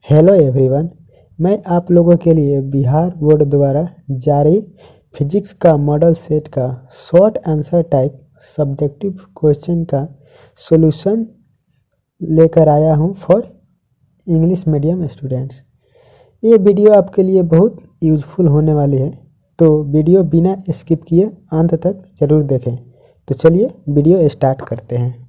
Hello everyone. मैं आप लोगों के लिए बिहार बोर्ड द्वारा जारी फिजिक्स का मॉडल सेट का short answer type subjective question का सॉल्यूशन लेकर आया हूं फॉर इंग्लिश मीडियम स्टूडेंट्स। ये वीडियो आपके लिए बहुत यूज़फुल होने वाली है, तो वीडियो बिना स्किप किए अंत तक ज़रूर देखें। तो चलिए वीडियो स्टार्ट करते हैं।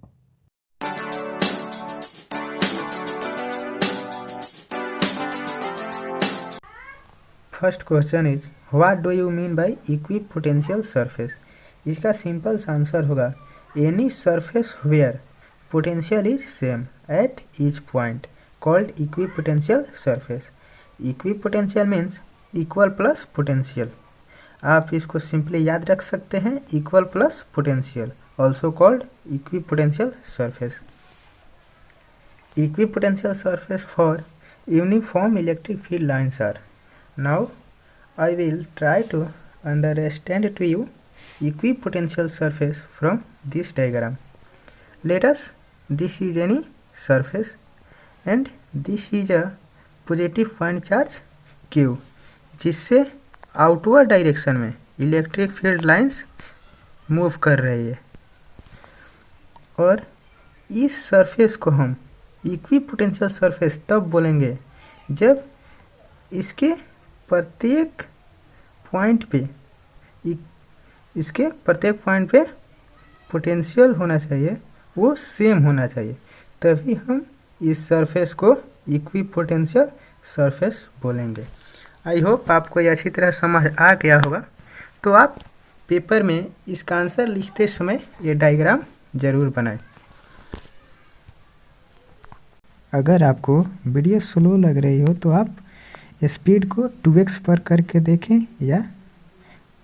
First question is what do you mean by equipotential surface. इसका सिंपल आंसर होगा any surface where potential is same at each point called equipotential surface. Equipotential means equal plus potential. आप इसको simply याद रख सकते हैं, equal plus potential also called equipotential surface. Equipotential surface for uniform electric field lines are. Now I will try to understand to you equipotential surface from this diagram. Let us, this is any surface and this is a positive point charge Q, जिससे outward direction में electric field lines move कर रही है। और इस surface को हम equipotential surface तब बोलेंगे जब इसके प्रत्येक पॉइंट पे पोटेंशियल होना चाहिए, वो सेम होना चाहिए, तभी हम इस सरफेस को इक्विपोटेंशियल सरफेस बोलेंगे। आई होप आपको ये अच्छी तरह समझ आ गया होगा। तो आप पेपर में इसका आंसर लिखते समय ये डायग्राम ज़रूर बनाएं। अगर आपको वीडियो स्लो लग रही हो तो आप स्पीड को 2x पर करके देखें या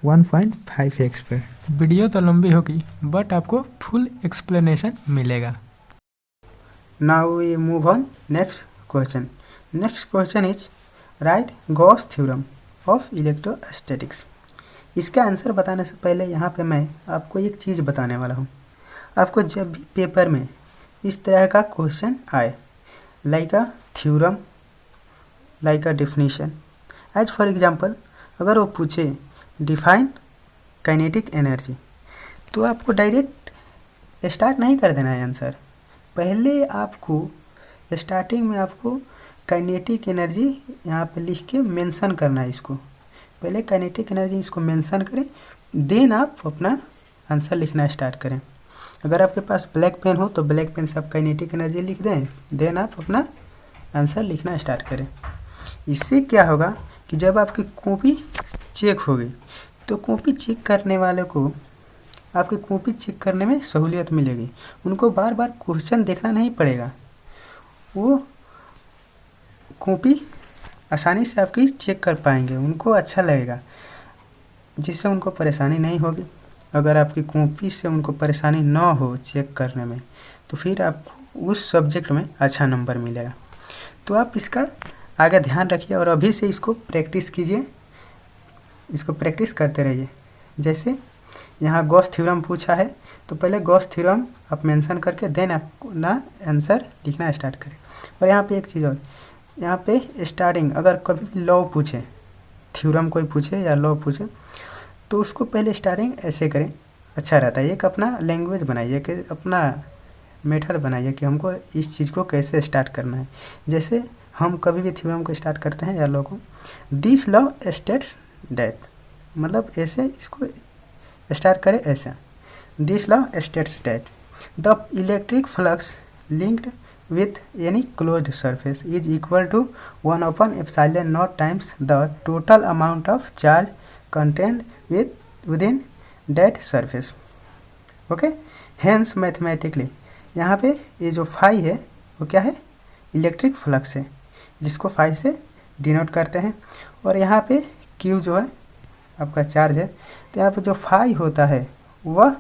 1.5x पर। वीडियो तो लंबी होगी बट आपको फुल एक्सप्लेनेशन मिलेगा। Now we move on next question. Next question is write Gauss theorem of electrostatics. इसका आंसर बताने से पहले यहाँ पे मैं आपको एक चीज़ बताने वाला हूँ। आपको जब भी पेपर में इस तरह का क्वेश्चन आए, like a theorem, like a definition, as for example अगर वो पूछे डिफाइन काइनेटिक एनर्जी, तो आपको डायरेक्ट स्टार्ट नहीं कर देना है आंसर। पहले आपको स्टार्टिंग में आपको काइनेटिक एनर्जी यहाँ पे लिख के मेंशन करना है। इसको पहले काइनेटिक एनर्जी इसको मेंशन करें, देन आप अपना आंसर लिखना स्टार्ट करें। अगर आपके पास ब्लैक पेन हो तो ब्लैक पेन से आप काइनेटिक एनर्जी लिख दें, देन आप अपना आंसर लिखना स्टार्ट करें। इससे क्या होगा कि जब आपकी कॉपी चेक होगी तो कॉपी चेक करने वाले को आपकी कॉपी चेक करने में सहूलियत मिलेगी। उनको बार बार क्वेश्चन देखना नहीं पड़ेगा, वो कॉपी आसानी से आपकी चेक कर पाएंगे, उनको अच्छा लगेगा, जिससे उनको परेशानी नहीं होगी। अगर आपकी कॉपी से उनको परेशानी ना हो चेक करने में, तो फिर आपको उस सब्जेक्ट में अच्छा नंबर मिलेगा। तो आप इसका आगे ध्यान रखिए और अभी से इसको प्रैक्टिस कीजिए, इसको प्रैक्टिस करते रहिए। जैसे यहाँ गॉस थ्योरम पूछा है तो पहले गॉस थ्योरम आप मेंशन करके देन अपना आंसर लिखना स्टार्ट करें। और यहाँ पे एक चीज़ और, यहाँ पे स्टार्टिंग अगर कभी भी लॉ पूछे, थ्योरम कोई पूछे या लॉ पूछे, तो उसको पहले स्टार्टिंग ऐसे करें, अच्छा रहता है। एक अपना लैंग्वेज बनाइए, कि अपना मेथड बनाइए कि हमको इस चीज़ को कैसे स्टार्ट करना है। जैसे हम कभी भी थ्योरम को स्टार्ट करते हैं या लॉ को, दिस लॉ स्टेट्स दैट, मतलब ऐसे इसको स्टार्ट करें ऐसा, this law states that the electric flux linked with any closed surface is equal to 1/ε0 times the total amount of charge content within that surface. Okay, hence mathematically यहाँ पे ये जो phi है वो क्या है, इलेक्ट्रिक फ्लक्स है, जिसको फाई से डिनोट करते हैं। और यहाँ पे क्यू जो है आपका चार्ज है, तो यहाँ पे जो फाई होता है वह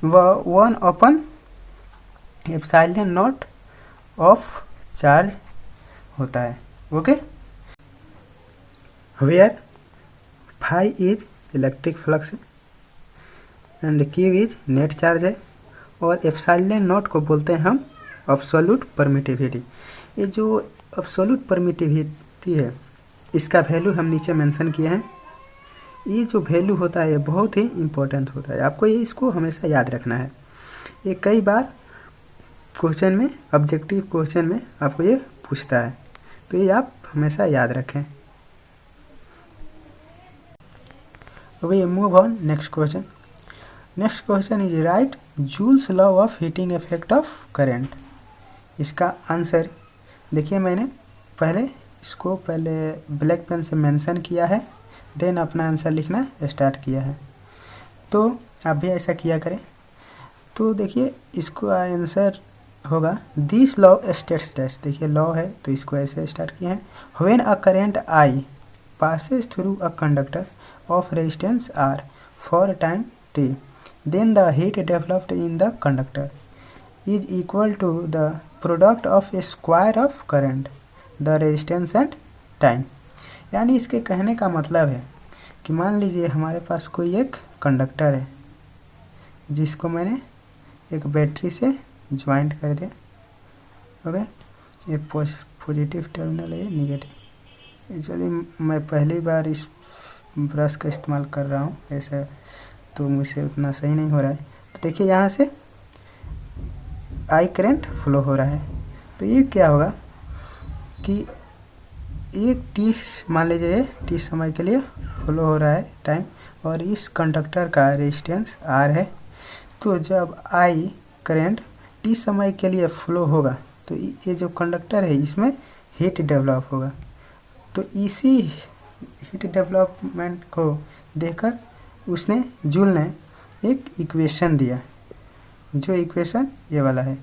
1/ε0 ऑफ चार्ज होता है। Okay, where phi is electric flux है and q is net charge है, और ε0 को बोलते हैं हम एब्सोल्यूट परमिटिविटी। ये जो एब्सोल्यूट परमिटिविटी है इसका वैल्यू हम नीचे मेंशन किए हैं। ये जो वैल्यू होता है ये बहुत ही इम्पोर्टेंट होता है, आपको ये इसको हमेशा याद रखना है। ये कई बार क्वेश्चन में, ऑब्जेक्टिव क्वेश्चन में आपको ये पूछता है, तो ये आप हमेशा याद रखें। We move on next question. Next question is write Joule's law of heating effect of current. इसका आंसर देखिए, मैंने इसको पहले ब्लैक पेन से मेंशन किया है, देन अपना आंसर लिखना स्टार्ट किया है। तो आप भी ऐसा किया करें। तो देखिए इसको आंसर होगा दिस लॉ स्टेट्स दैट। देखिए लॉ है तो इसको ऐसे स्टार्ट किए हैं। When a current I passes through a conductor of resistance R for time t, then the heat developed in the conductor is equal to the product of a square of current, the resistance and time। यानी इसके कहने का मतलब है कि मान लीजिए हमारे पास कोई एक कंडक्टर है जिसको मैंने एक बैटरी से ज्वाइंट कर दिया। ओके, ये पॉजिटिव टर्मिनल है, ये निगेटिव। एक्चुअली मैं पहली बार इस ब्रश का इस्तेमाल कर रहा हूँ ऐसा, तो मुझसे उतना सही नहीं हो रहा है। तो देखिए यहाँ से आई करंट फ्लो हो रहा है, तो ये क्या होगा कि एक टी, मान लीजिए ये टी समय के लिए फ्लो हो रहा है टाइम, और इस कंडक्टर का रेजिस्टेंस आर है। तो जब आई करंट टी समय के लिए फ्लो होगा तो ये जो कंडक्टर है इसमें हीट डेवलप होगा। तो इसी हीट डेवलपमेंट को देखकर उसने जूल ने एक इक्वेशन दिया, जो इक्वेशन ये वाला है,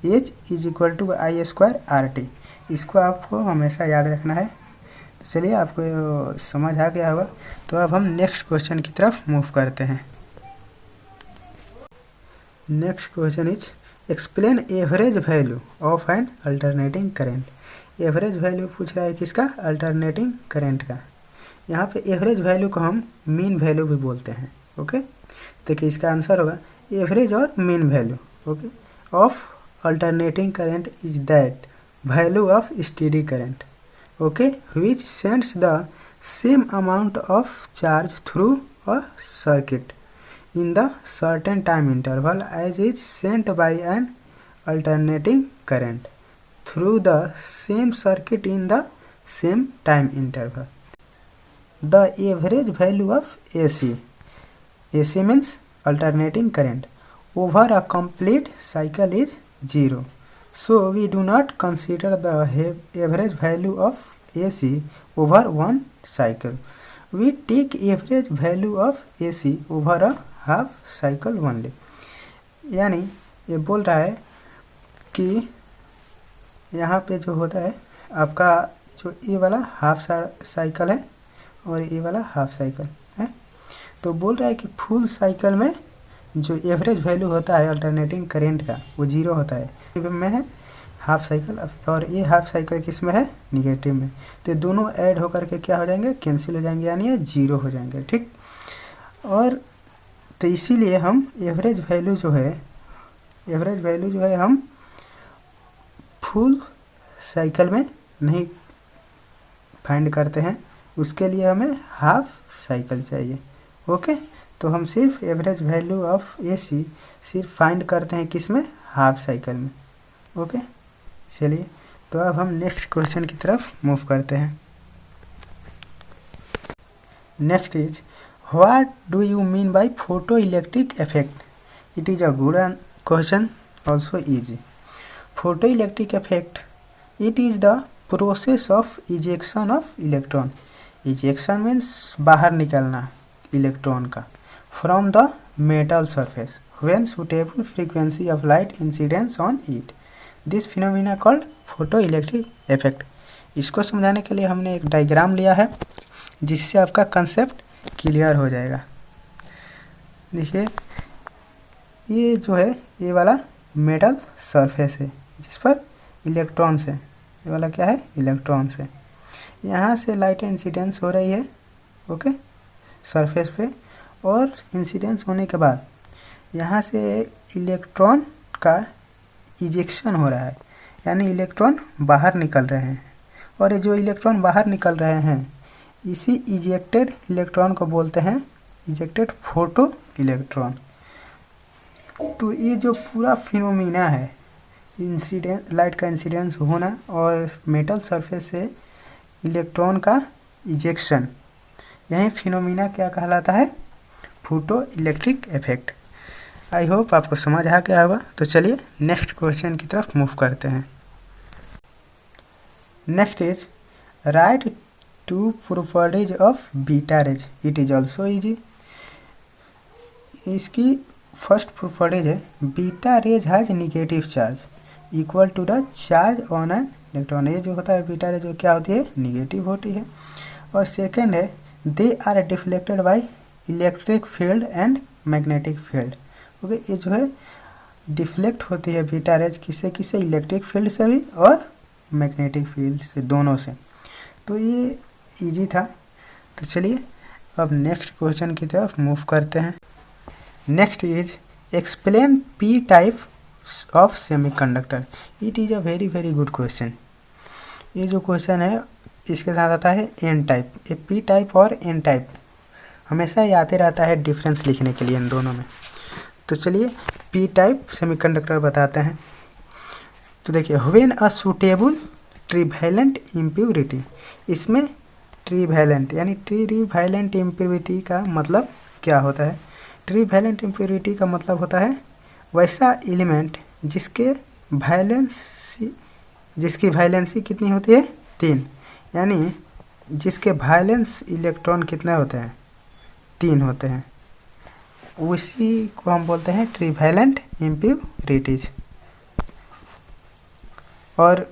H is equal to I square R T. इसको आपको हमेशा याद रखना है। तो चलिए आपको समझ आ गया होगा। तो अब हम नेक्स्ट क्वेश्चन की तरफ मूव करते हैं। Next question is explain average value of N alternating current. Average value पूछ रहा है किसका? अल्टरनेटिंग करंट का। यहाँ पे एवरेज वैल्यू को हम मीन वैल्यू भी बोलते हैं। ओके, देखिए इसका आंसर होगा एवरेज और mean value. Okay, of alternating current is that value of steady current, okay, which sends the same amount of charge through a circuit in the certain time interval as is sent by an alternating current through the same circuit in the same time interval. The average value of AC means alternating current, over a complete cycle is 0. So we do not consider the average value of AC over one cycle. We take average value of AC over a half cycle only. यानी ये बोल रहा है कि यहाँ पे जो होता है आपका जो ये वाला हाफ साइकिल है और ये वाला हाफ साइकिल है, तो बोल रहा है कि फुल साइकिल में जो एवरेज वैल्यू होता है अल्टरनेटिंग करेंट का वो 0 होता है में है हाफ साइकिल, और ये हाफ साइकिल किस में है? निगेटिव में। तो ये दोनों ऐड होकर के क्या हो जाएंगे? कैंसिल हो जाएंगे, यानी ये 0 हो जाएंगे। ठीक, और तो इसीलिए हम एवरेज वैल्यू जो है हम फुल साइकिल में नहीं फाइंड करते हैं, उसके लिए हमें हाफ साइकिल चाहिए। ओके, तो हम सिर्फ एवरेज वैल्यू ऑफ एसी सिर्फ फाइंड करते हैं किस में? हाफ साइकिल में। ओके, चलिए तो अब हम नेक्स्ट क्वेश्चन की तरफ मूव करते हैं। Next is What do you mean by photoelectric effect? It is a good question, also easy. Photoelectric effect, it is the process of ejection of electron. Ejection means बाहर निकलना electron का from the metal surface when suitable frequency of light incidence on it. This phenomena called photoelectric effect. इसको समझाने के लिए हमने एक diagram लिया है जिससे आपका कंसेप्ट क्लियर हो जाएगा। देखिए ये जो है ये वाला मेटल सरफेस है जिस पर इलेक्ट्रॉन्स है। ये वाला क्या है? इलेक्ट्रॉन्स है। यहाँ से लाइट इंसिडेंस हो रही है ओके सरफेस पे, और इंसिडेंस होने के बाद यहाँ से इलेक्ट्रॉन का इजेक्शन हो रहा है, यानी इलेक्ट्रॉन बाहर निकल रहे हैं। और ये जो इलेक्ट्रॉन बाहर निकल रहे हैं, इसी इजेक्टेड इलेक्ट्रॉन को बोलते हैं इजेक्टेड फोटो इलेक्ट्रॉन। तो ये जो पूरा फिनोमिना है, इंसिडेंट लाइट का इंसिडेंस होना और मेटल सरफेस से इलेक्ट्रॉन का इजेक्शन, यही फिनोमिना क्या कहलाता है? Photo electric effect. I hope आपको समझ आ गया होगा। तो चलिए नेक्स्ट क्वेश्चन की तरफ मूव करते हैं। Next is write two properties of beta rays, it is also easy. इसकी फर्स्ट प्रॉपर्टीज है beta rays has negative charge equal to the charge on an electron. ये जो होता है बीटा रेज, जो क्या होती है? निगेटिव होती है। और सेकेंड है they are deflected by electric field and magnetic field. Okay, ये जो है डिफ्लेक्ट होती है बीटा रेज किससे किससे? इलेक्ट्रिक फील्ड से भी और मैग्नेटिक फील्ड से, दोनों से। तो ये इजी था। तो चलिए अब नेक्स्ट क्वेश्चन की तरफ मूव करते हैं। Next is explain P type of semiconductor. It is a very very good question. ये जो क्वेश्चन है इसके साथ आता है एन टाइप। ये पी टाइप और एन टाइप हमेशा ही आते रहता है डिफरेंस लिखने के लिए इन दोनों में। तो चलिए पी टाइप सेमीकंडक्टर बताते हैं। तो देखिए व्हेन अ सुटेबल ट्रीवैलेंट इम्प्योरिटी, इसमें ट्रीवैलेंट यानी ट्रीवैलेंट इम्प्योरिटी का मतलब क्या होता है? ट्रीवैलेंट इम्प्योरिटी का मतलब होता है वैसा एलिमेंट जिसकी वैलेंसी कितनी होती है? 3, यानी जिसके वैलेंस इलेक्ट्रॉन कितने होते हैं? 3 होते हैं। उसी को हम बोलते हैं ट्रीवैलेंट इम्प्योरिटीज। और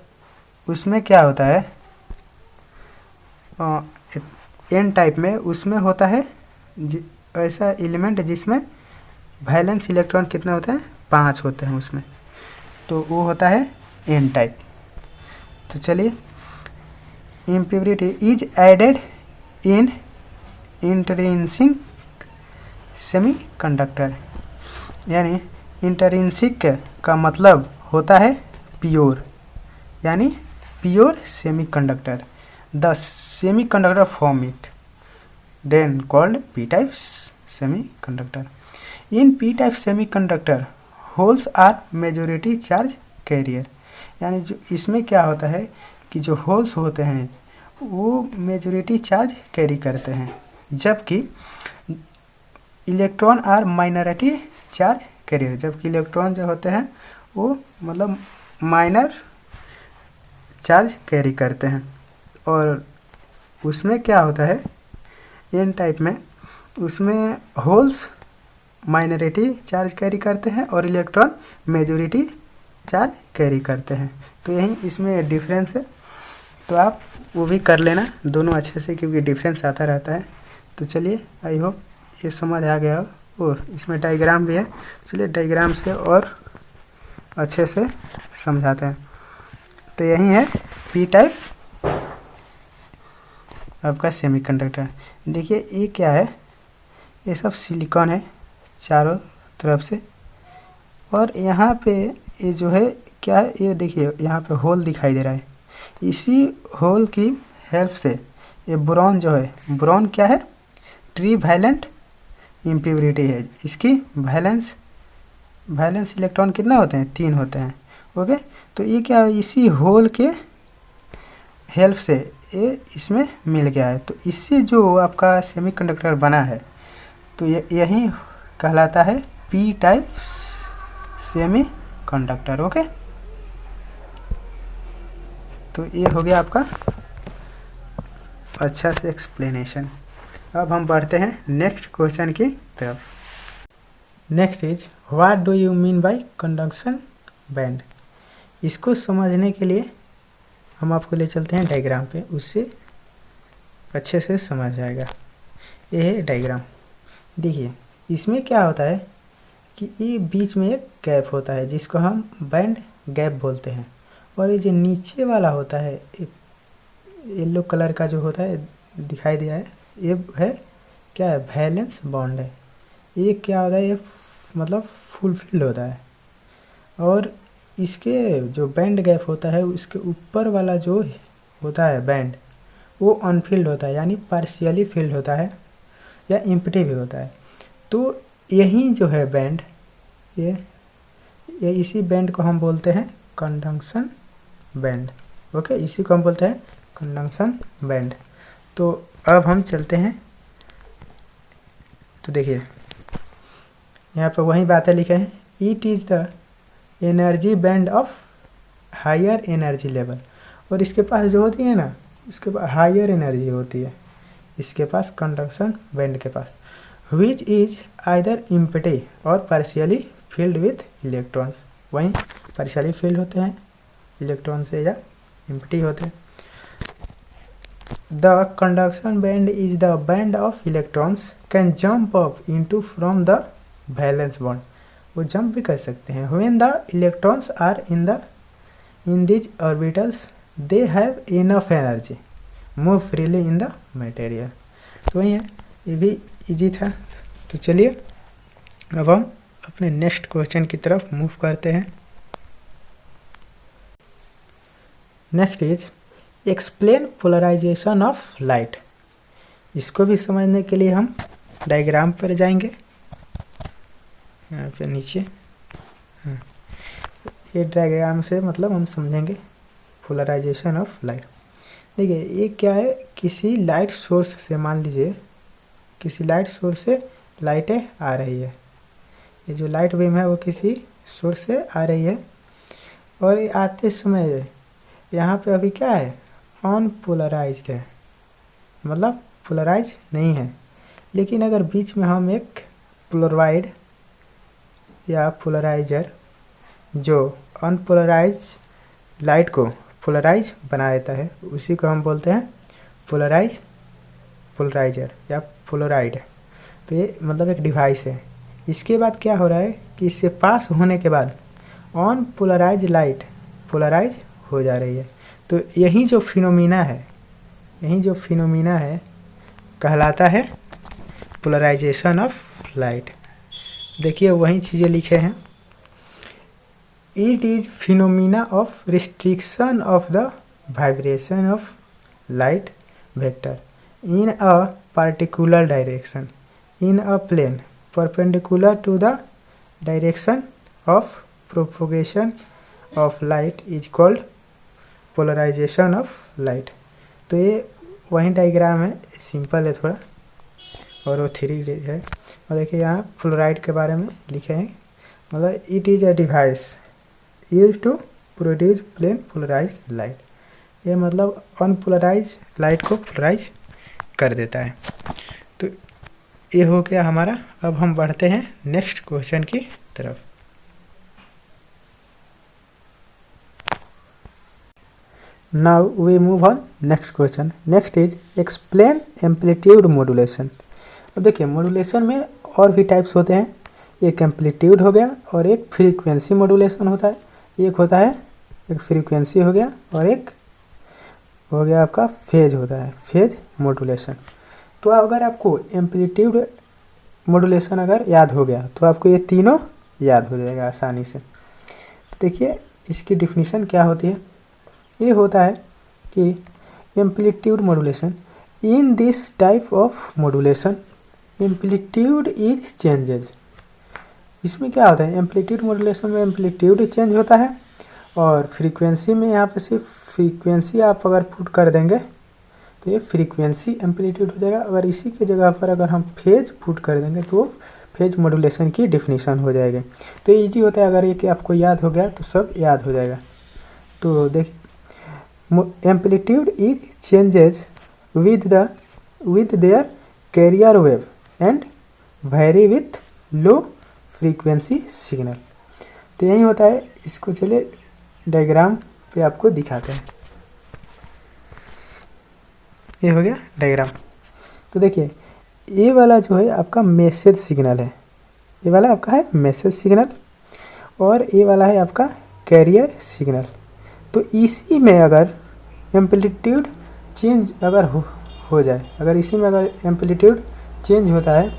उसमें क्या होता है? एन टाइप में उसमें होता है ऐसा एलिमेंट जिसमें वैलेंस इलेक्ट्रॉन कितने होते हैं? 5 होते हैं उसमें, तो वो होता है एन टाइप। तो चलिए impurity is added in intrinsic semiconductor, यानी इंट्रिंसिक का मतलब होता है प्योर, यानी pure semiconductor. The semiconductor form it then called P type semiconductor. In P type semiconductor holes are majority charge carrier, यानी जो इसमें क्या होता है कि जो होल्स होते हैं वो मेजॉरिटी चार्ज कैरी करते हैं, जबकि electron are minority charge carrier, जबकि इलेक्ट्रॉन जो होते हैं वो मतलब माइनर चार्ज कैरी करते हैं। और उसमें क्या होता है एन टाइप में, उसमें होल्स माइनॉरिटी चार्ज कैरी करते हैं और इलेक्ट्रॉन मेजॉरिटी चार्ज कैरी करते हैं। तो यही इसमें डिफरेंस है। तो आप वो भी कर लेना दोनों अच्छे से, क्योंकि डिफरेंस आता रहता है। तो चलिए आई होप ये समझ आ गया हो। और इसमें डायग्राम भी है, चलिए डायग्राम से और अच्छे से समझाते हैं। तो यही है पी टाइप आपका सेमीकंडक्टर। देखिए ये क्या है? ये सब सिलिकॉन है चारों तरफ से, और यहाँ पे ये जो है क्या है? ये देखिए यहाँ पे होल दिखाई दे रहा है। इसी होल की हेल्प से ये बोरॉन जो है, बोरॉन क्या है? ट्रीवैलेंट इम्प्योरिटी है। इसकी वैलेंस इलेक्ट्रॉन कितना होते हैं? 3 होते हैं। ओके, तो ये क्या है? इसी होल के हेल्प से ये इसमें मिल गया है। तो इससे जो आपका सेमीकंडक्टर बना है, तो यही कहलाता है पी टाइप सेमीकंडक्टर। ओके, तो ये हो गया आपका अच्छा से एक्सप्लेनेशन। अब हम बढ़ते हैं नेक्स्ट क्वेश्चन की तरफ। Next is what do you mean bye conduction band. इसको समझने के लिए हम आपको ले चलते हैं डायग्राम पे, उससे अच्छे से समझ आएगा। ये है डायग्राम। देखिए इसमें क्या होता है कि ये बीच में एक गैप होता है जिसको हम बैंड गैप बोलते हैं। और ये जो नीचे वाला होता है येलो कलर का जो होता है दिखाई दिया है, ये है क्या है? वैलेंस बॉन्ड है। ये क्या होता है? ये मतलब फुलफिल्ड होता है। और इसके जो बैंड गैप होता है उसके ऊपर वाला जो होता है बैंड वो अनफिल्ड होता है, यानी पार्शियली फिल्ड होता है या एम्प्टी भी होता है। तो यही जो है बैंड, ये इसी बैंड को हम बोलते हैं कंडक्शन बैंड। ओके, इसी को हम बोलते हैं कंडक्शन बैंड। तो अब हम चलते हैं, तो देखिए यहाँ पर वही बातें लिखे हैं, it is the energy band of higher energy level. और इसके पास जो होती है ना, इसके पास हायर एनर्जी होती है इसके पास, कंडक्शन बैंड के पास, विच इज आइदर इम्पटी और पार्शियली फील्ड विथ इलेक्ट्रॉन्स। वहीं पार्शियली फील्ड होते हैं इलेक्ट्रॉन से या इम्पटी होते हैं। The conduction band is the band of electrons can jump up into from the valence bond. वो जंप भी कर सकते हैं। When the electrons are in these orbitals they have enough energy move freely in the material. तो वही है, ये भी इजी था। तो चलिए अब हम अपने नेक्स्ट क्वेश्चन की तरफ मूव करते हैं। Next is explain polarisation of light. इसको भी समझने के लिए हम डायग्राम पर जाएंगे, यहाँ पे नीचे। ये डायग्राम से मतलब हम समझेंगे पोलराइजेशन ऑफ लाइट। देखिए ये क्या है, किसी लाइट सोर्स से, मान लीजिए किसी लाइट सोर्स से लाइटें आ रही है। ये जो लाइट बीम है वो किसी सोर्स से आ रही है, और ये आते समय यहाँ पे अभी क्या है, अनपोलराइज्ड है, मतलब पोलराइज नहीं है। लेकिन अगर बीच में हम एक पोलराइड या पोलराइजर जो अनपोलराइज लाइट को पोलराइज बना देता है, उसी को हम बोलते हैं पोलराइजर या पोलराइड। तो ये मतलब एक डिवाइस है। इसके बाद क्या हो रहा है कि इससे पास होने के बाद अनपोलराइज लाइट पोलराइज हो जा रही है। तो यही जो फिनोमिना है कहलाता है पोलराइजेशन ऑफ लाइट। देखिए वही चीज़ें लिखे हैं, it is phenomena of restriction of the vibration of light vector in a particular direction in a plane perpendicular to the direction of propagation of light is called polarization of light। तो ये वही diagram है, simple है थोड़ा, और वो 3D है। और देखिए यहाँ फ्लोराइड के बारे में लिखे हैं, मतलब it is a device use to produce plane polarise light. ये मतलब अनपोलराइज लाइट को पोलराइज कर देता है। तो ये हो गया हमारा। अब हम बढ़ते हैं नेक्स्ट क्वेश्चन की तरफ। Now we move on next question. Next is explain amplitude modulation. अब देखिए मॉड्यूलेशन में और भी टाइप्स होते हैं। एक एम्पलीट्यूड हो गया और एक फ्रीक्वेंसी मॉड्यूलेशन होता है। एक होता है एक फ्रीक्वेंसी हो गया, और एक हो गया आपका फेज होता है, फेज मॉड्यूलेशन। तो अगर आपको एम्पलीट्यूड मॉड्यूलेशन अगर याद हो गया तो आपको ये तीनों याद हो जाएगा आसानी से। तो देखिए इसकी डिफिनीशन क्या होती है। ये होता है कि amplitude modulation, in this type of modulation amplitude is changes. इसमें क्या होता है, एम्पलीट्यूड मॉड्यूलेशन में एम्पलीट्यूड चेंज होता है, और फ्रीक्वेंसी में यहाँ पे सिर्फ फ्रीक्वेंसी आप अगर पुट कर देंगे तो ये फ्रीक्वेंसी एम्पलीट्यूड हो जाएगा। अगर इसी की जगह पर अगर हम फेज पुट कर देंगे तो फेज मॉड्यूलेशन की डिफिनीशन हो जाएगी। तो इजी होता है, अगर ये कि आपको याद हो गया तो सब याद हो जाएगा। तो देखिए amplitude is changes with their carrier wave and very with low frequency signal. तो यही होता है। इसको चलिए डायग्राम पे आपको दिखाते हैं। ये हो गया डायग्राम। तो देखिए ये वाला जो है आपका मैसेज सिग्नल है, ये वाला आपका है मैसेज सिग्नल, और ये वाला है आपका कैरियर सिग्नल। तो इसी में अगर एम्पलीट्यूड चेंज अगर हो जाए, अगर इसी में अगर एम्पलीट्यूड चेंज होता है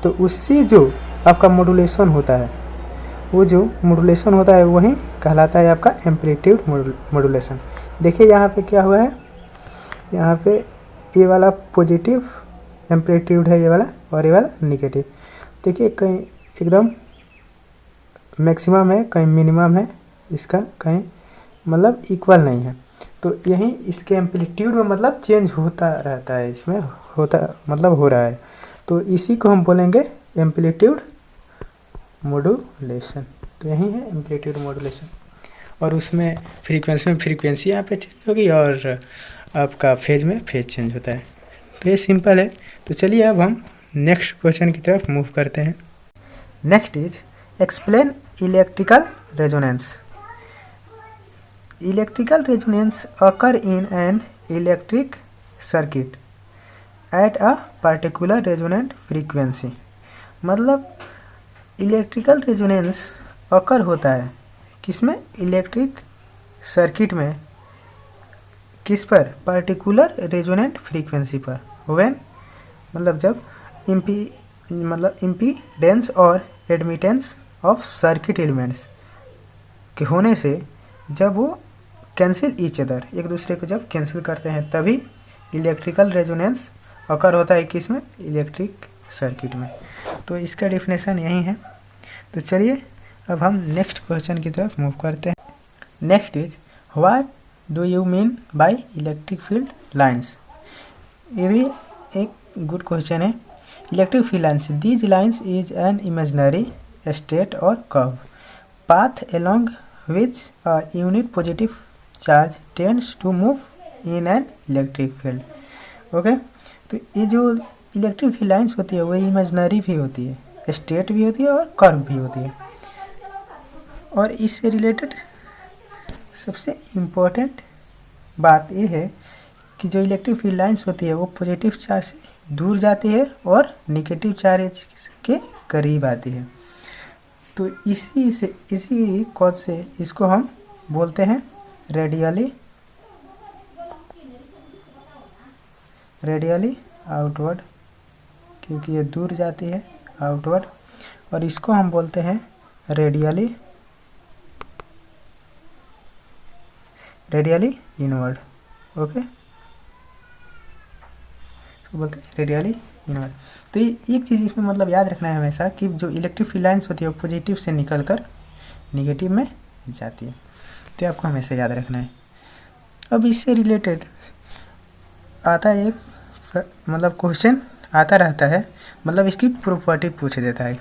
तो उससे जो आपका मॉड्यूलेशन होता है, वो जो मॉड्यूलेशन होता है वही कहलाता है आपका एम्पलीट्यूड मॉड्यूलेशन। देखिए यहाँ पे क्या हुआ है, यहाँ पे ये वाला पॉजिटिव एम्पलीट्यूड है ये वाला, और ये वाला निगेटिव। देखिए कहीं एकदम मैक्सिमम है, कहीं मिनिमम है, इसका कहीं मतलब इक्वल नहीं है। तो यही इसके एम्पलीट्यूड में मतलब चेंज होता रहता है, इसमें होता मतलब हो रहा है। तो इसी को हम बोलेंगे एम्पलीट्यूड मॉड्यूलेशन। तो यही है एम्पलीट्यूड मॉड्यूलेशन। और उसमें फ्रीक्वेंसी यहाँ पे चेंज होगी और आपका फेज में फेज चेंज होता है। तो ये सिंपल है। तो चलिए अब हम नेक्स्ट क्वेश्चन की तरफ मूव करते हैं। Next is explain electrical resonance. Electrical resonance occur in an electric circuit at a particular resonant frequency. मतलब इलेक्ट्रिकल रेजोनेंस अकर होता है किसमें, इलेक्ट्रिक सर्किट में, किस पर, पर्टिकुलर रेजोनेंट फ्रीक्वेंसी पर। व्हेन मतलब जब इम्पीडेंस और एडमिटेंस ऑफ सर्किट एलिमेंट्स के होने से जब वो कैंसिल ईच अदर, एक दूसरे को जब कैंसिल करते हैं तभी इलेक्ट्रिकल रेजोनेंस अकर होता है किसमें, इलेक्ट्रिक सर्किट में। तो इसका डेफिनेशन यही है। तो चलिए अब हम नेक्स्ट क्वेश्चन की तरफ मूव करते हैं। Next is what do you mean by electric field lines. ये भी एक गुड क्वेश्चन है। Electric field lines, these lines is an imaginary straight और curve path along which a unit positive charge tends to move in an electric field. Okay तो ये जो electric field lines होती है वो इमेजिनरी भी होती है, स्ट्रेट भी होती है और कर्व भी होती है। और इससे रिलेटेड सबसे इम्पोर्टेंट बात ये है कि जो इलेक्ट्रिक फील्ड लाइन्स होती है वो पॉजिटिव चार्ज से दूर जाती है और नेगेटिव चार्ज के करीब आती है। तो इसी कॉज से इसको हम बोलते हैं रेडियली आउटवर्ड, क्योंकि ये दूर जाती है आउटवर्ड। और इसको हम बोलते हैं रेडियली इनवर्ड। ओके इसको बोलते हैं रेडियली इनवर्ड। तो ये एक चीज़ इसमें मतलब याद रखना है हमेशा कि जो इलेक्ट्रिक फील्ड लाइन्स होती है वो पॉजिटिव से निकलकर नेगेटिव में जाती है। तो आपको हमेशा याद रखना है। अब इससे रिलेटेड आता है एक मतलब क्वेश्चन आता रहता है, मतलब इसकी प्रॉपर्टी पूछ देता है।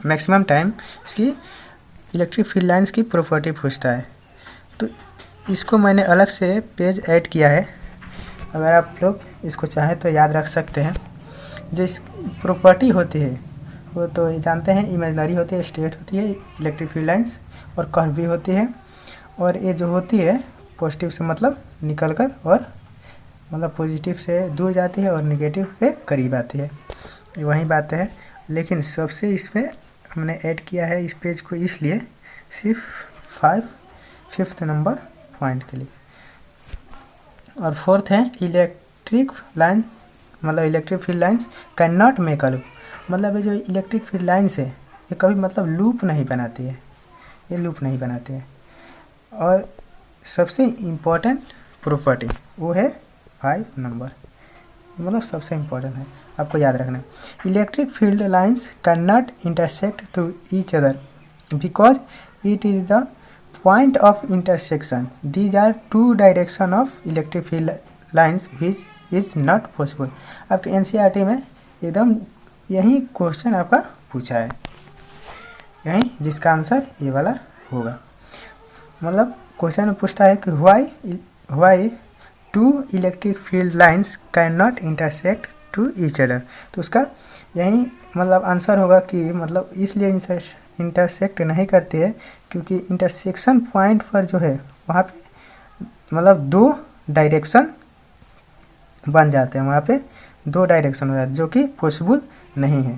मैक्सिमम टाइम इसकी इलेक्ट्रिक फील्ड लाइन्स की प्रॉपर्टी पूछता है। तो इसको मैंने अलग से पेज ऐड किया है, अगर आप लोग इसको चाहें तो याद रख सकते हैं। जो इस प्रॉपर्टी होती है वो तो ये जानते हैं, इमेजिनरी होती है, स्ट्रेट होती है इलेक्ट्रिक फील्ड लाइन्स, और कर्व भी होती है। और ये जो होती है पॉजिटिव से मतलब निकलकर और मतलब पॉजिटिव से दूर जाती है और नेगेटिव के करीब आती है, वही बात है। लेकिन सबसे इसमें हमने ऐड किया है इस पेज को इसलिए सिर्फ 5th नंबर पॉइंट के लिए। और 4th है इलेक्ट्रिक लाइन, मतलब electric field lines can not make a loop. मतलब ये जो इलेक्ट्रिक फील्ड लाइन्स है ये कभी मतलब लूप नहीं बनाती है, ये लूप नहीं बनाती है। और सबसे इम्पोर्टेंट प्रॉपर्टी वो है 5 नंबर, मतलब सबसे इम्पोर्टेंट है, आपको याद रखना है। Electric field lines can not intersect to each other because it is the point of intersection. These are two direction of electric field lines which is not possible. आपके NCERT में एकदम यही क्वेश्चन आपका पूछा है, यही जिसका आंसर ये वाला होगा। मतलब क्वेश्चन पूछता है कि why two electric field lines cannot intersect to each other। तो उसका यही मतलब आंसर होगा कि मतलब इसलिए इंटरसेक्ट नहीं करती है क्योंकि इंटरसेक्शन पॉइंट पर जो है वहाँ पे मतलब 2 डायरेक्शन बन जाते हैं, वहाँ पे 2 डायरेक्शन हो जाते हैं जो कि पॉसिबल नहीं है।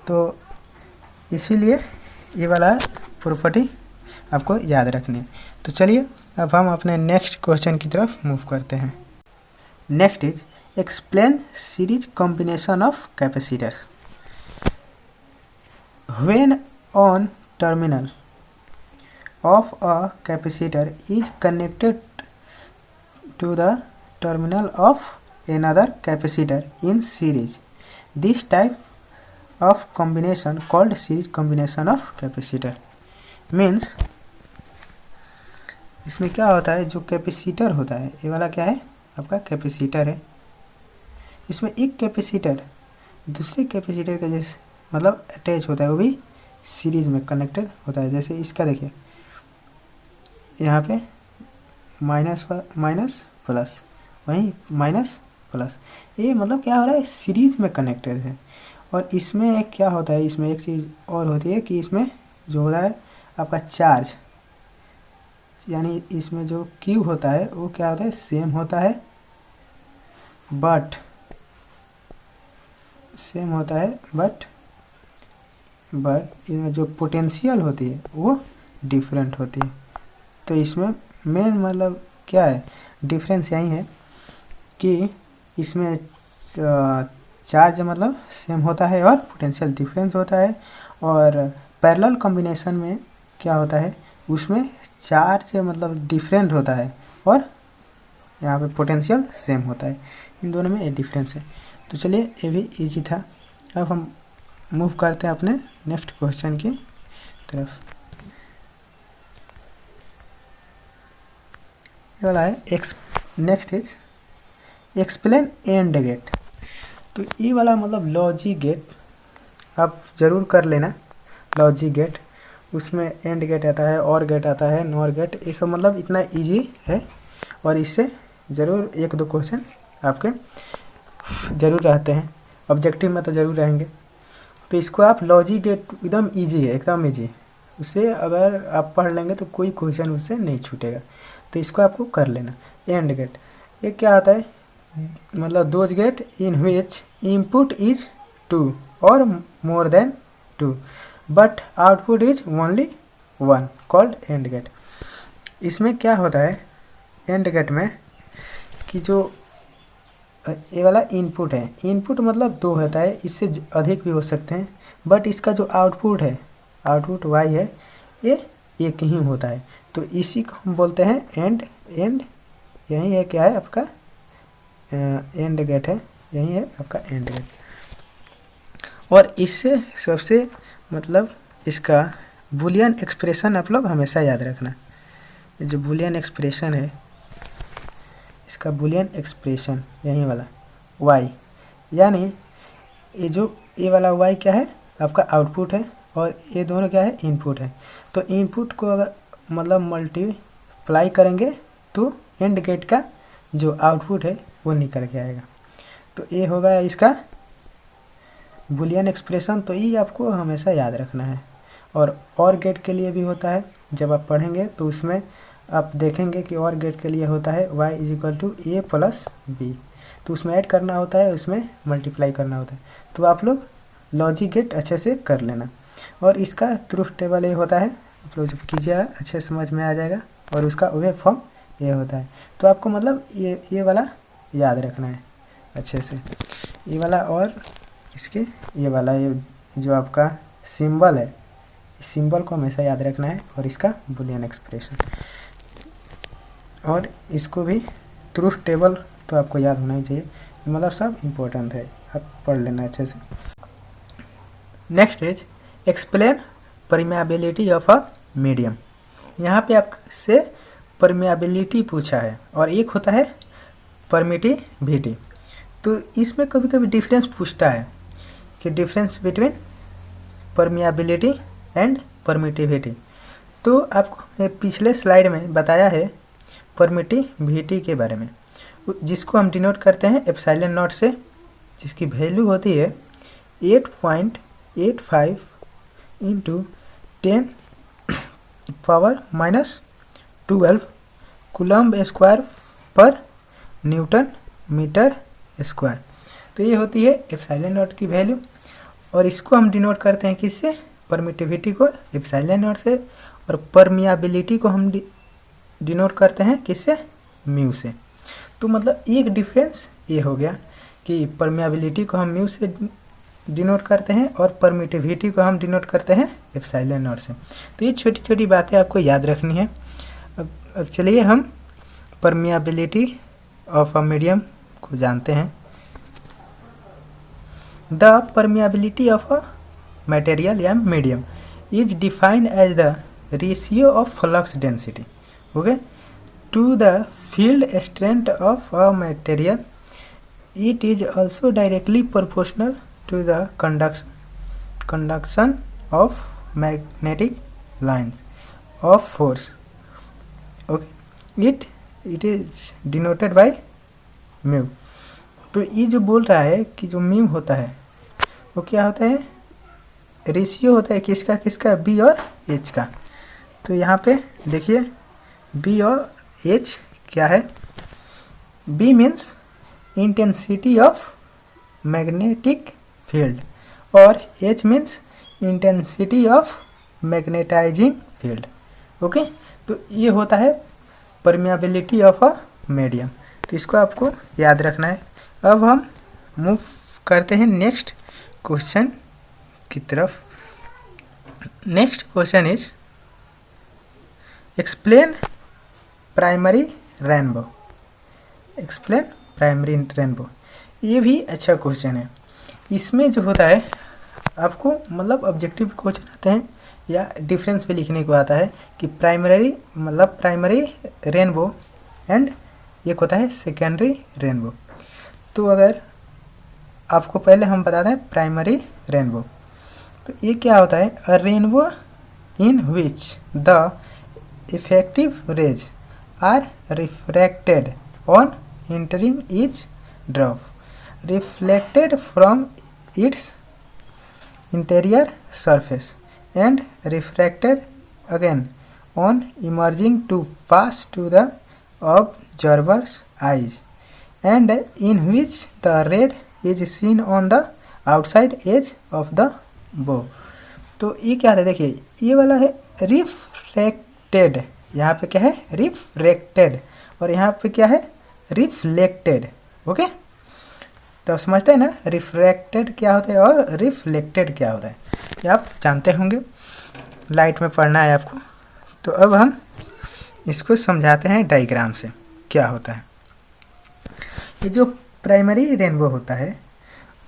तो इसीलिए ये वाला प्रॉपर्टी आपको याद रखनी है। तो चलिए अब हम अपने नेक्स्ट क्वेश्चन की तरफ मूव करते हैं। Next is explain series combination of capacitors. When on terminal of a capacitor is connected to the terminal of another capacitor in series. This type of combination called series combination of capacitor. Means इसमें क्या होता है, जो capacitor होता है, ये वाला क्या है आपका कैपेसिटर है, इसमें एक कैपेसिटर दूसरे कैपेसिटर के जैसे मतलब अटैच होता है, वो भी सीरीज में कनेक्टेड होता है। जैसे इसका देखिए यहाँ पे माइनस प्लस, वहीं माइनस प्लस, ये मतलब क्या हो रहा है, सीरीज में कनेक्टेड है। और इसमें क्या होता है, इसमें एक चीज़ और होती है कि इसमें जो हो रहा है आपका चार्ज, यानी इसमें जो क्यू होता है वो क्या होता है, सेम होता है, बट इसमें जो पोटेंशियल होती है वो डिफरेंट होती है। तो इसमें मेन मतलब क्या है, डिफरेंस यही है कि इसमें चार्ज मतलब सेम होता है और पोटेंशियल डिफरेंस होता है। और पैरेलल कॉम्बिनेशन में क्या होता है, उसमें चार्ज मतलब डिफरेंट होता है और यहाँ पे पोटेंशियल सेम होता है। इन दोनों में ये डिफरेंस है। तो चलिए ये भी इजी था। अब हम मूव करते हैं अपने नेक्स्ट क्वेश्चन की तरफ। ये वाला है next is explain and gate. तो ये वाला मतलब लॉजिक गेट आप ज़रूर कर लेना। लॉजिक गेट, उसमें एंड गेट आता है, और गेट आता है, नॉर गेट, ये सब मतलब इतना इजी है और इससे ज़रूर एक दो क्वेश्चन आपके ज़रूर रहते हैं, ऑब्जेक्टिव में तो ज़रूर रहेंगे। तो इसको आप लॉजिक गेट एकदम इजी है, एकदम इजी, उसे अगर आप पढ़ लेंगे तो कोई क्वेश्चन उससे नहीं छूटेगा। तो इसको आपको कर लेना। एंड गेट ये क्या आता है, मतलब those gate in which input is 2 और more than 2 but output is only 1 called and gate. इसमें क्या होता है एंड गेट में कि जो ये वाला इनपुट है, इनपुट मतलब 2 होता है, इससे अधिक भी हो सकते हैं, बट इसका जो आउटपुट है, आउटपुट y है, ये एक ही होता है। तो इसी को हम बोलते हैं एंड यही है क्या है आपका एंड गेट है, यही है आपका एंड गेट। और इससे सबसे मतलब इसका बूलियन एक्सप्रेशन आप लोग हमेशा याद रखना। ये जो बूलियन एक्सप्रेशन है, इसका बूलियन एक्सप्रेशन यही वाला y, यानी ये वाला y क्या है आपका आउटपुट है और ये दोनों क्या है इनपुट है। तो इनपुट को अगर मतलब मल्टीप्लाई करेंगे तो एंड गेट का जो आउटपुट है वो निकल के आएगा। तो ये होगा इसका बूलियन एक्सप्रेशन। तो ये आपको हमेशा याद रखना है। और गेट के लिए भी होता है, जब आप पढ़ेंगे तो उसमें आप देखेंगे कि और गेट के लिए होता है y = a + b, तो उसमें ऐड करना होता है, उसमें मल्टीप्लाई करना होता है। तो आप लोग लॉजिक गेट अच्छे से कर लेना। और इसका ट्रूथ टेबल ये होता है, आप लोग जब कीजिएगा अच्छे समझ में आ जाएगा। और उसका वेव फॉर्म ये होता है। तो आपको मतलब ये वाला याद रखना है अच्छे से, ये वाला, और इसके ये वाला, ये जो आपका सिंबल है, इस सिंबल को हमेशा याद रखना है, और इसका बूलियन एक्सप्रेशन, और इसको भी ट्रूथ टेबल तो आपको याद होना ही चाहिए। मतलब सब इम्पोर्टेंट है, आप पढ़ लेना अच्छे से। Next is explain permeability of a medium. यहाँ पे आपसे परमेबिलिटी पूछा है और एक होता है परमिटिविटी। तो इसमें कभी कभी डिफरेंस पूछता है कि difference between permeability and permittivity. तो आपको मैं पिछले स्लाइड में बताया है परमिटिविटी के बारे में, जिसको हम डिनोट करते हैं एप्सिलॉन नॉट से, जिसकी वैल्यू होती है 8.85 × 10⁻⁻12 कूलम्ब स्क्वायर पर न्यूटन मीटर स्क्वायर। तो ये होती है एप्सिलॉन नॉट की वैल्यू, और इसको हम डिनोट करते हैं किससे, परमिटिविटी को एप्सिलॉन नॉट से, और परमियाबिलिटी को हम डिनोट करते हैं किससे, म्यू से। तो मतलब एक डिफरेंस ये हो गया कि परमियाबिलिटी को हम म्यू से डिनोट करते हैं और परमिटिविटी को हम डिनोट करते हैं एप्सिलॉन नॉट से। तो ये छोटी छोटी बातें आपको याद रखनी है। अब चलिए हम परमिएबिलिटी ऑफ अ मीडियम को जानते हैं। The permeability of a material या medium is defined as the ratio of flux density okay to the field strength of a material. It is also directly proportional to the conduction of magnetic lines of force. Okay, it is denoted by mu. तो ये जो बोल रहा है कि जो mu होता है वो क्या होता है, रेशियो होता है किसका किसका, बी और एच का। तो यहाँ पे देखिए बी और एच क्या है, B means intensity of magnetic field और H means intensity of magnetizing field. Okay, तो ये होता है परमिएबिलिटी ऑफ अ मीडियम। तो इसको आपको याद रखना है। अब हम मूव करते हैं नेक्स्ट क्वेश्चन की तरफ। Next question is explain primary rainbow. Explain primary rainbow, ये भी अच्छा क्वेश्चन है। इसमें जो होता है आपको मतलब ऑब्जेक्टिव क्वेश्चन आते हैं या डिफरेंस भी लिखने को आता है कि प्राइमरी रेनबो एंड एक होता है सेकेंडरी रेनबो। तो अगर आपको पहले हम बता दें प्राइमरी रेनबो, तो ये क्या होता है, a rainbow in which the effective rays are refracted on entering each drop, reflected from its interior surface and refracted again on emerging to pass to the observer's eyes, and in which the red is seen on the outside edge of the bow। तो ये क्या है, देखिए ये वाला है refracted, यहाँ पे क्या है रिफ्रैक्टेड और यहाँ पे क्या है रिफ्लेक्टेड। ओके, तो समझते हैं ना रिफ्रैक्टेड क्या होता है और रिफ्लेक्टेड क्या होता है, ये आप जानते होंगे, लाइट में पढ़ना है आपको। तो अब हम इसको समझाते हैं डायग्राम से क्या होता है। ये जो प्राइमरी रेनबो होता है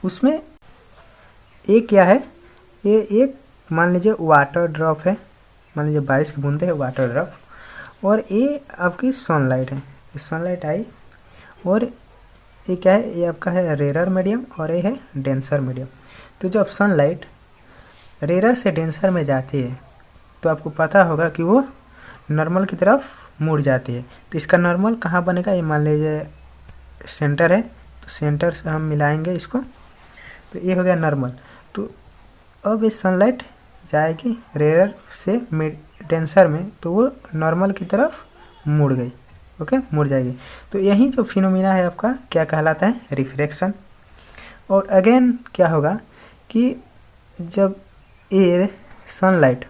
उसमें एक क्या है, ये एक मान लीजिए वाटर ड्रॉप है, मान लीजिए 22 की बूंदे है वाटर ड्रॉप, और ये आपकी सनलाइट है, सनलाइट आई, और ये क्या है, ये आपका है रेयर मीडियम और ये है डेंसर मीडियम। तो जब सनलाइट रेयर से डेंसर में जाती है तो आपको पता होगा कि वो नॉर्मल की तरफ मुड़ जाती है। तो इसका नॉर्मल कहाँ बनेगा, ये मान लीजिए सेंटर है, तो सेंटर से हम मिलाएंगे इसको, तो ये हो गया नॉर्मल। तो अब ये सनलाइट जाएगी रेयर से डेंसर में, तो वो नॉर्मल की तरफ मुड़ गई, ओके मुड़ जाएगी। तो यही जो फिनोमिना है आपका क्या कहलाता है, रिफ्रैक्शन। और अगेन क्या होगा कि जब ये सनलाइट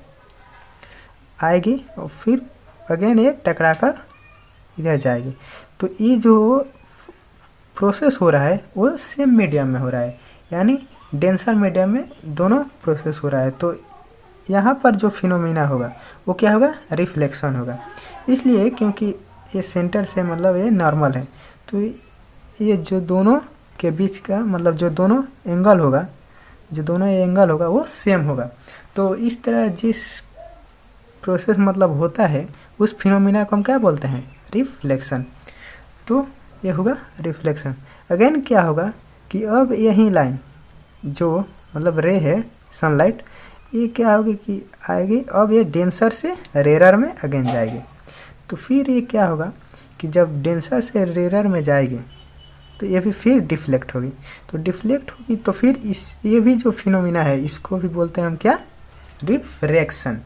आएगी और फिर अगेन ये टकरा कर इधर जाएगी, तो ये जो प्रोसेस हो रहा है वो सेम मीडियम में हो रहा है, यानी डेंसर मीडियम में दोनों प्रोसेस हो रहा है। तो यहाँ पर जो फिनोमिना होगा वो क्या होगा, रिफ्लेक्शन होगा। इसलिए क्योंकि ये सेंटर से मतलब ये नॉर्मल है, तो ये जो दोनों के बीच का मतलब जो दोनों एंगल होगा वो सेम होगा। तो इस तरह जिस प्रोसेस मतलब होता है उस फिनोमिना को हम क्या बोलते हैं, रिफ्लेक्शन। तो ये होगा रिफ्लेक्शन। अगेन क्या होगा कि अब यही लाइन जो मतलब रे है सनलाइट, ये क्या होगी कि आएगी, अब ये डेंसर से रेयर में अगेन जाएगी। तो फिर ये क्या होगा कि जब डेंसर से रेयर में जाएगी तो ये भी फिर डिफ्लेक्ट होगी। तो डिफ्लेक्ट होगी तो फिर ये भी जो फिनोमिना है इसको भी बोलते हैं हम क्या, रिफ्रैक्शन।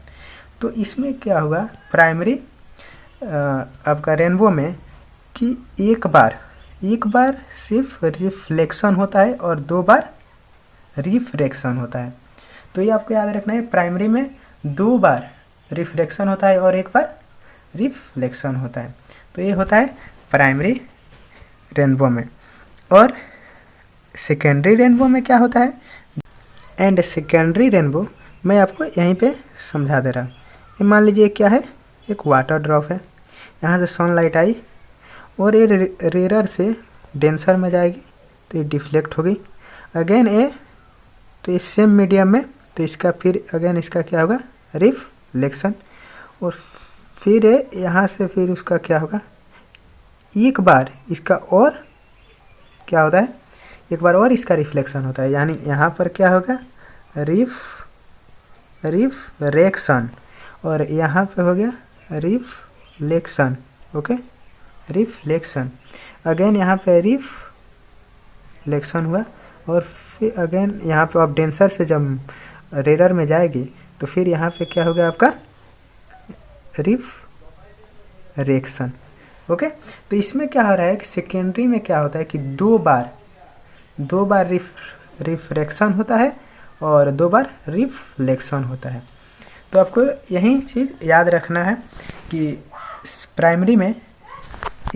तो इसमें क्या होगा प्राइमरी आपका रेनबो में कि एक बार सिर्फ रिफ्लेक्शन होता है और 2 बार रिफ्रैक्शन होता है। तो ये आपको याद रखना है, प्राइमरी में 2 बार रिफ्रैक्शन होता है और 1 बार रिफ्लेक्शन होता है। तो ये होता है प्राइमरी रेनबो में। और सेकेंडरी रेनबो में क्या होता है, एंड सेकेंडरी रेनबो मैं आपको यहीं पे समझा दे रहा हूँ। ये मान लीजिए क्या है, एक वाटर ड्रॉप है, यहाँ से सनलाइट आई और ये रेयर से डेंसर में जाएगी तो ये डिफ्लेक्ट होगी अगेन ये, तो इस सेम मीडियम में, तो इसका फिर अगेन इसका क्या होगा, रिफ्लेक्शन, और फिर ये यहाँ से फिर उसका क्या होगा, एक बार इसका और क्या होता है, एक बार और इसका रिफ्लेक्शन होता है, यानी यहाँ पर क्या होगा, रिफ्रैक्शन, और यहाँ पे हो गया रिफ्लेक्शन। ओके, रिफ्लेक्शन, अगेन यहाँ पे रिफ्लेक्शन हुआ, और फिर अगेन यहाँ पे आप डेंसर से जब रेयर में जाएगी तो फिर यहाँ पे क्या होगा आपका, रिफ्रैक्शन। ओके, तो इसमें क्या हो रहा है कि सेकेंडरी में क्या होता है कि दो बार रिफ्रैक्शन होता है और 2 बार रिफ्लेक्शन होता है। तो आपको यही चीज़ याद रखना है कि प्राइमरी में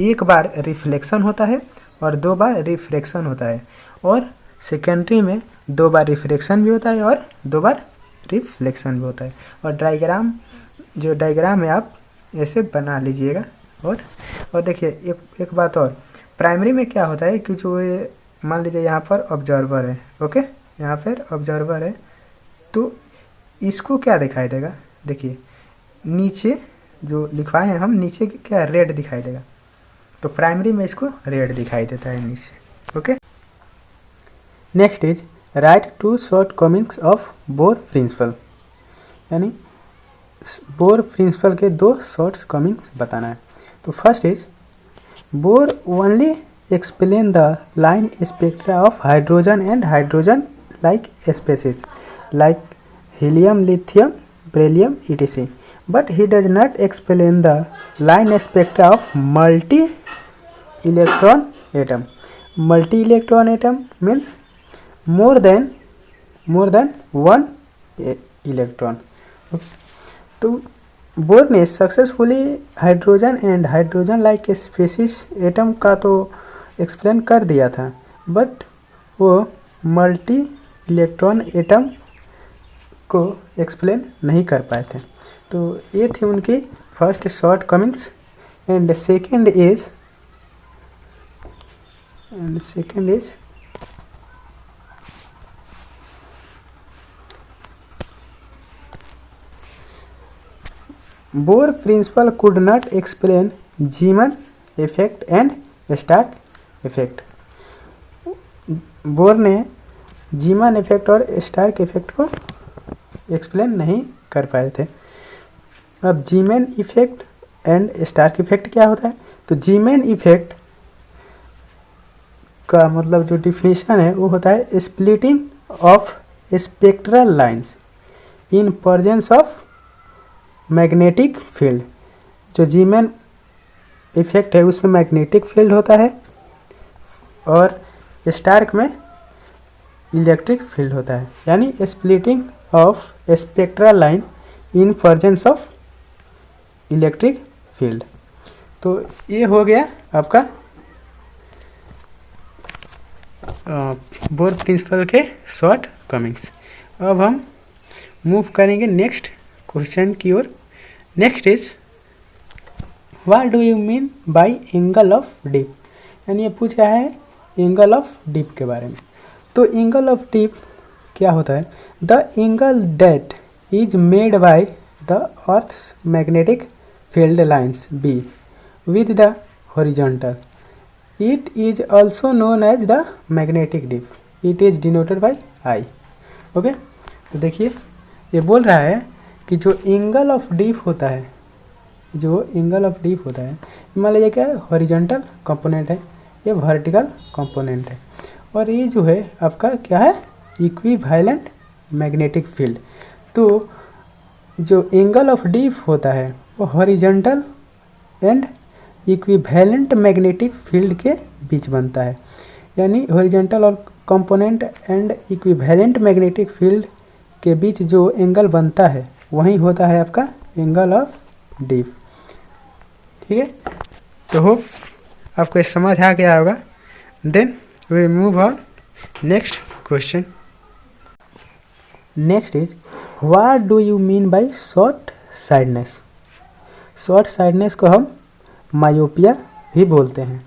एक बार रिफ्लेक्शन होता है और 2 बार रिफ्रैक्शन होता है, और सेकेंडरी में 2 बार रिफ्रैक्शन भी होता है और 2 बार रिफ्लेक्शन भी होता है। और डायग्राम है आप ऐसे बना लीजिएगा। और देखिए एक बात और, प्राइमरी में क्या होता है कि जो ये मान लीजिए यहाँ पर ऑब्जर्वर है, ओके, यहाँ पर ऑब्जर्वर है, तो इसको क्या दिखाई देगा, देखिए नीचे जो लिखवाए हैं हम, नीचे क्या रेड दिखाई देगा, तो प्राइमरी में इसको रेड दिखाई देता है नीचे। Okay, next is write 2 shortcomings of Bohr principle, यानी बोर प्रिंसिपल के 2 शॉर्ट कमिंग्स बताना है। तो first is Bohr only explain the line spectra of hydrogen and hydrogen like species like helium, lithium, beryllium, etc. But he does not explain the line spectra of multi-electron atom. Multi-electron atom means more than one electron. तो Bohr ने successfully hydrogen and hydrogen like species atom का तो explain कर दिया था, but वो multi electron atom को explain नहीं कर पाए थे। तो ये थी उनकी first shortcomings. And second is Bohr principle could not explain Zeeman effect and Stark effect. Bohr ने जीमन इफेक्ट और स्टार्क इफेक्ट को एक्सप्लेन नहीं कर पाए थे। अब Zeeman effect and Stark effect क्या होता है, तो जीमन इफेक्ट का मतलब जो डिफिनीशन है वो होता है splitting of spectral lines in presence of magnetic field. जो जीमन इफेक्ट है उसमें मैग्नेटिक फील्ड होता है और स्टार्क में इलेक्ट्रिक फील्ड होता है, यानी splitting of spectral line in presence of electric field. तो ये हो गया आपका बोर प्रिंसिपल के शॉर्ट कमिंग्स। अब हम मूव करेंगे नेक्स्ट क्वेश्चन की ओर। Next is what do you mean by angle of dip, यानी ये पूछ रहा है एंगल ऑफ डिप के बारे में। तो एंगल ऑफ डिप क्या होता है, the angle that is made by the earth's magnetic field lines be with the horizontal, it is also known as the magnetic dip, it is denoted by I. Okay, तो देखिए ये बोल रहा है कि जो एंगल ऑफ डिप होता है, मान लीजिए क्या है, हॉरिजॉन्टल कंपोनेंट है, ये वर्टिकल कंपोनेंट है, और ये जो है आपका क्या है, इक्विवेलेंट मैग्नेटिक फील्ड। तो जो एंगल ऑफ डिप होता है वो horizontal and equivalent magnetic field के बीच बनता है, यानी हॉरिजॉन्टल और component and equivalent magnetic field के बीच जो एंगल बनता है वही होता है आपका एंगल ऑफ डिप। ठीक है, तो होप आपको समझ आ गया होगा। Then we move on next question. Next is what do you mean by short sightedness. Short sightedness को हम मायोपिया भी बोलते हैं।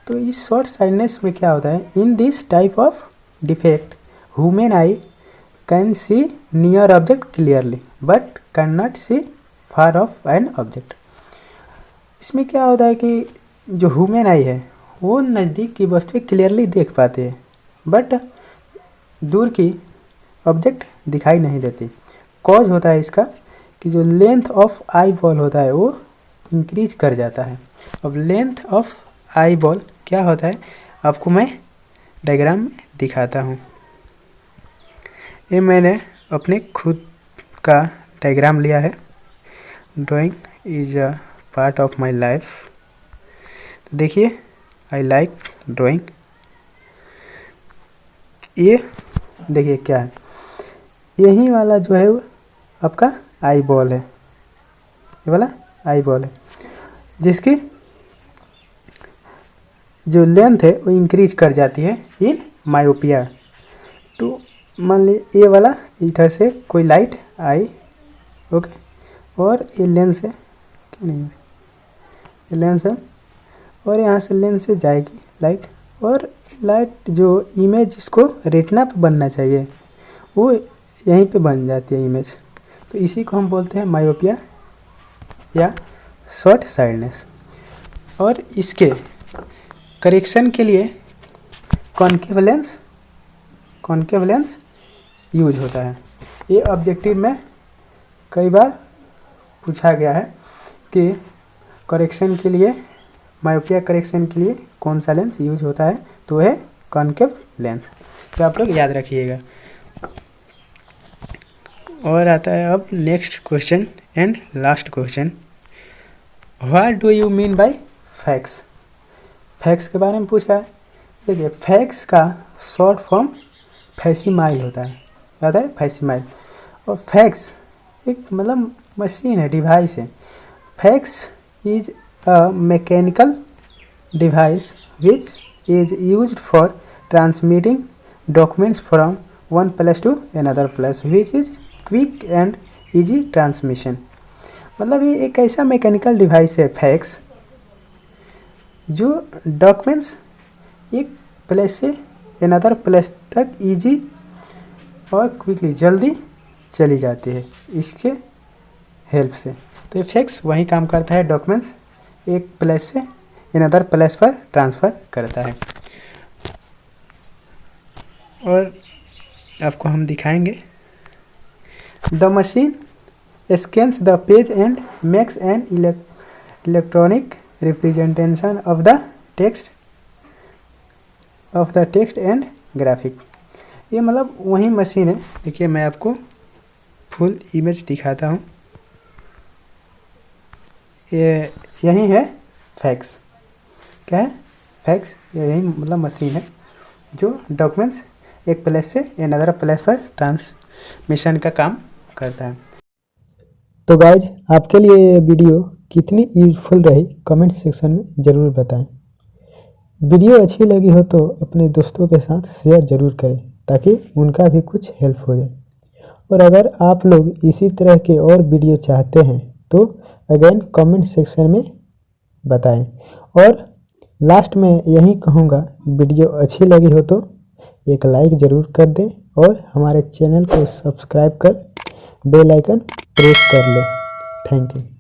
तो इस शॉर्ट साइडनेस में क्या होता है, in this type of defect human eye can see near object clearly but can not see far off an object. इसमें क्या होता है कि जो ह्यूमन आई है वो नज़दीक की वस्तुएं क्लियरली देख पाते हैं बट दूर की ऑब्जेक्ट दिखाई नहीं देती। कॉज होता है इसका कि जो लेंथ ऑफ आई बॉल होता है वो इंक्रीज कर जाता है। अब लेंथ ऑफ आई बॉल क्या होता है आपको मैं डायग्राम में दिखाता हूँ। ये मैंने अपने खुद का डायग्राम लिया है। Drawing is a part of my life. तो देखिए आई लाइक ड्राइंग। ये देखिए क्या है, यही वाला जो है वो आपका आई बॉल है, ये वाला आई बॉल है जिसकी जो लेंथ है वो इंक्रीज कर जाती है इन मायोपिया। तो मान लीजिए ये वाला इधर से कोई लाइट आई, ओके, और ये लेंस है, क्यों नहीं ये लेंस है और यहाँ से लेंस से जाएगी लाइट, और लाइट जो इमेज इसको रेटिना पे बनना चाहिए वो यहीं पे बन जाती है इमेज। तो इसी को हम बोलते हैं मायोपिया या शॉर्ट साइडनेस। और इसके करेक्शन के लिए कॉन्केव लेंस यूज होता है। ये ऑब्जेक्टिव में कई बार पूछा गया है कि करेक्शन के लिए, मायोपिया करेक्शन के लिए कौन सा लेंस यूज होता है, तो है कॉन्केव लेंस। तो आप लोग याद रखिएगा। और आता है अब next question and last question, what do you mean bye fax. Fax के बारे में पूछा है। देखिए फैक्स का शॉर्ट फॉर्म फैसिमाइल होता है, याद है फैसिमाइल। और फैक्स एक मतलब मशीन है, डिवाइस है। Fax is a mechanical device which is used for transmitting documents from one place to another place which is quick and easy transmission. मतलब ये एक ऐसा मैकेनिकल डिवाइस है फैक्स जो डॉक्यूमेंट्स एक प्लेस से अनदर प्लेस तक इजी और क्विकली जल्दी चली जाती है इसके हेल्प से। तो ये फैक्स वही काम करता है, डॉक्यूमेंट्स एक प्लेस से अनदर प्लेस पर ट्रांसफ़र करता है। और आपको हम दिखाएंगे, the machine scans the page and makes an electronic representation of the text and graphic। ये मतलब वही मशीन है। देखिए मैं आपको फुल इमेज दिखाता हूँ। ये यही है फैक्स। क्या है फैक्स? यही मतलब मशीन है जो डॉक्यूमेंट्स एक प्लेस से अनदर प्लेस पर ट्रांसमिशन का काम करता है। तो गाइज आपके लिए ये वीडियो कितनी यूजफुल रही कमेंट सेक्शन में ज़रूर बताएं। वीडियो अच्छी लगी हो तो अपने दोस्तों के साथ शेयर ज़रूर करें ताकि उनका भी कुछ हेल्प हो जाए। और अगर आप लोग इसी तरह के और वीडियो चाहते हैं तो अगेन कमेंट सेक्शन में बताएं। और लास्ट में यही कहूँगा, वीडियो अच्छी लगी हो तो एक लाइक ज़रूर कर दें और हमारे चैनल को सब्सक्राइब कर बेल आइकन प्रेस कर लें। Thank you.